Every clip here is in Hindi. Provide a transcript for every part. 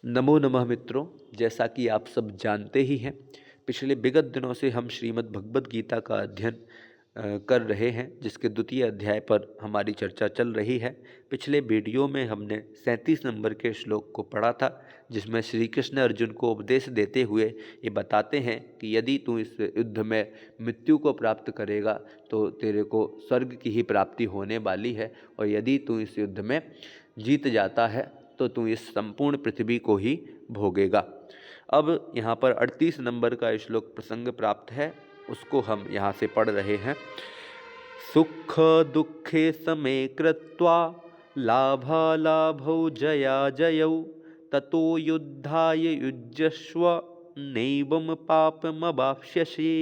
नमो नमः मित्रों। जैसा कि आप सब जानते ही हैं, पिछले विगत दिनों से हम श्रीमद् भगवद गीता का अध्ययन कर रहे हैं, जिसके द्वितीय अध्याय पर हमारी चर्चा चल रही है। पिछले वीडियो में हमने 37 नंबर के श्लोक को पढ़ा था, जिसमें श्री कृष्ण अर्जुन को उपदेश देते हुए ये बताते हैं कि यदि तू इस युद्ध में मृत्यु को प्राप्त करेगा तो तेरे को स्वर्ग की ही प्राप्ति होने वाली है, और यदि तू इस युद्ध में जीत जाता है तो तू इस संपूर्ण पृथ्वी को ही भोगेगा। अब यहाँ पर 38 नंबर का श्लोक प्रसंग प्राप्त है, उसको हम यहाँ से पढ़ रहे हैं। सुख दुखे समे कृत्वा लाभालाभौ जया जयौ ततो युद्धाय युज्यस्व नैवं पापमवाप्स्यसि।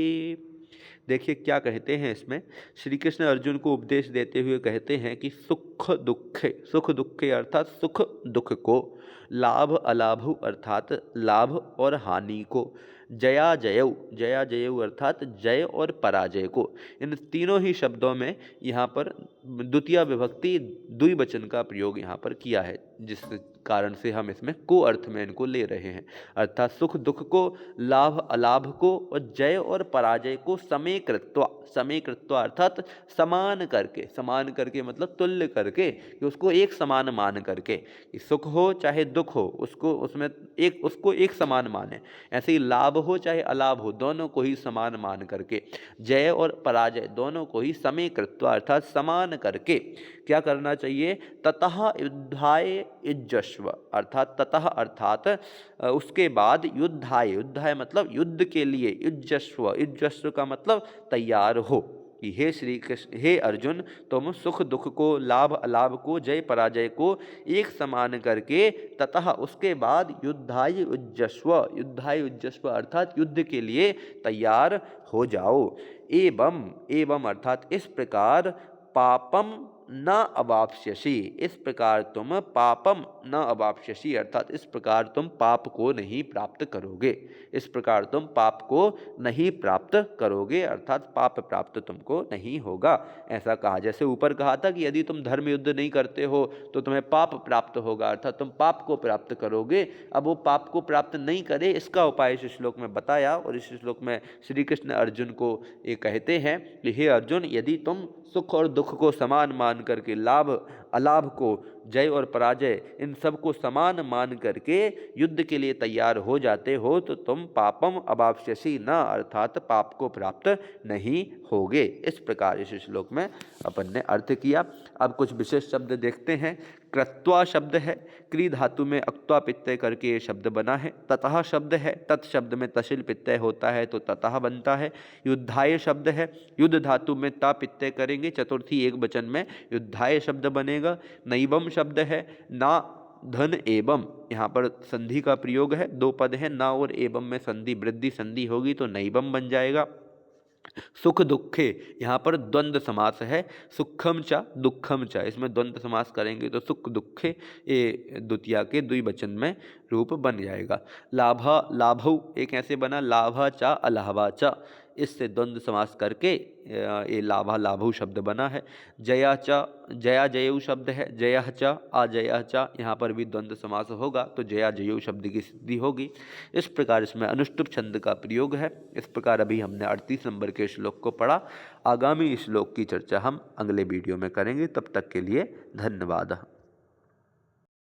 देखिए क्या कहते हैं इसमें। श्री कृष्ण अर्जुन को उपदेश देते हुए कहते हैं कि सुख दुखे अर्थात सुख दुख को, लाभ अलाभ अर्थात लाभ और हानि को, जया जयऊ अर्थात जय और पराजय को, इन तीनों ही शब्दों में यहाँ पर द्वितीय विभक्ति द्विवचन का प्रयोग यहाँ पर किया है, जिस कारण से हम इसमें को अर्थ में इनको ले रहे हैं। अर्थात सुख दुख को, लाभ अलाभ को और जय और पराजय को समय कृत्वा अर्थात समान करके मतलब तुल्य करके, कि उसको एक समान मान करके, कि सुख हो चाहे दुख हो उसको एक समान माने। ऐसे ही लाभ हो चाहे अलाभ हो, दोनों को ही समान मान करके, जय और पराजय दोनों को ही समय कृत्वा अर्थात समान करके क्या करना चाहिए। ततः युद्धाय युज्यस्व अर्थात ततः अर्थात उसके बाद युद्धाय मतलब युद्ध के लिए, युज्यस्व का मतलब तैयार हो, कि हे श्री कृष्ण, हे अर्जुन, तुम सुख दुख को, लाभ अलाभ को, जय पराजय को एक समान करके ततः उसके बाद युद्धाय युज्यस्व अर्थात युद्ध के लिए तैयार हो जाओ। एवं अर्थात इस प्रकार पापम न अवाप्स्यसि, इस प्रकार तुम पापम न अवाप्स्यसि अर्थात इस प्रकार तुम पाप को नहीं प्राप्त करोगे, इस प्रकार तुम पाप को नहीं प्राप्त करोगे अर्थात पाप प्राप्त तुमको नहीं होगा। ऐसा कहा, जैसे ऊपर कहा था कि यदि तुम धर्म युद्ध नहीं करते हो तो तुम्हें पाप प्राप्त होगा, अर्थात तुम पाप को प्राप्त करोगे। अब वो पाप को प्राप्त नहीं करे, इसका उपाय इस श्लोक में बताया, और इस श्लोक में श्री कृष्ण अर्जुन को ये कहते हैं कि हे अर्जुन, यदि तुम सुख और दुख को समान मान करके, लाभ अलाभ को, जय और पराजय इन सब को समान मान करके युद्ध के लिए तैयार हो जाते हो तो तुम पापम अवाप्स्यसि न अर्थात पाप को प्राप्त नहीं होगे। इस प्रकार इस श्लोक में अपन ने अर्थ किया। अब कुछ विशेष शब्द देखते हैं। कृत्वा शब्द है, क्री धातु में अक्त्वा पित्तय करके ये शब्द बना है। ततः शब्द है, तत् शब्द में तशिल पित्तय होता है तो ततः बनता है। युद्धाय शब्द है, युद्ध धातु में ता पित्तय करेंगे, चतुर्थी एक वचन में युद्धाय शब्द बनेगा। नैवम शब्द है, ना धन एवं, यहाँ पर संधि का प्रयोग है, दो पद है, ना और एवं में संधि वृद्धि संधि होगी तो नैवम बन जाएगा। सुख दुखे, यहाँ पर द्वंद्व समास है, सुखम च दुखम च, इसमें द्वंद्व समास करेंगे तो सुख दुखे ये द्वितीया के द्विवचन में रूप बन जाएगा। लाभा लाभौ एक ऐसे बना, लाभा चा अलाभा चा, इससे द्वंद्व समास करके ये लाभा लाभौ शब्द बना है। जया चा जया जयऊ शब्द है, जया चा अजया चा, यहाँ पर भी द्वंद्व समास होगा तो जया जयऊ शब्द की सिद्धि होगी। इस प्रकार इसमें अनुष्टुप छंद का प्रयोग है। इस प्रकार अभी हमने 38 नंबर के श्लोक को पढ़ा। आगामी श्लोक की चर्चा हम अगले वीडियो में करेंगे। तब तक के लिए धन्यवाद।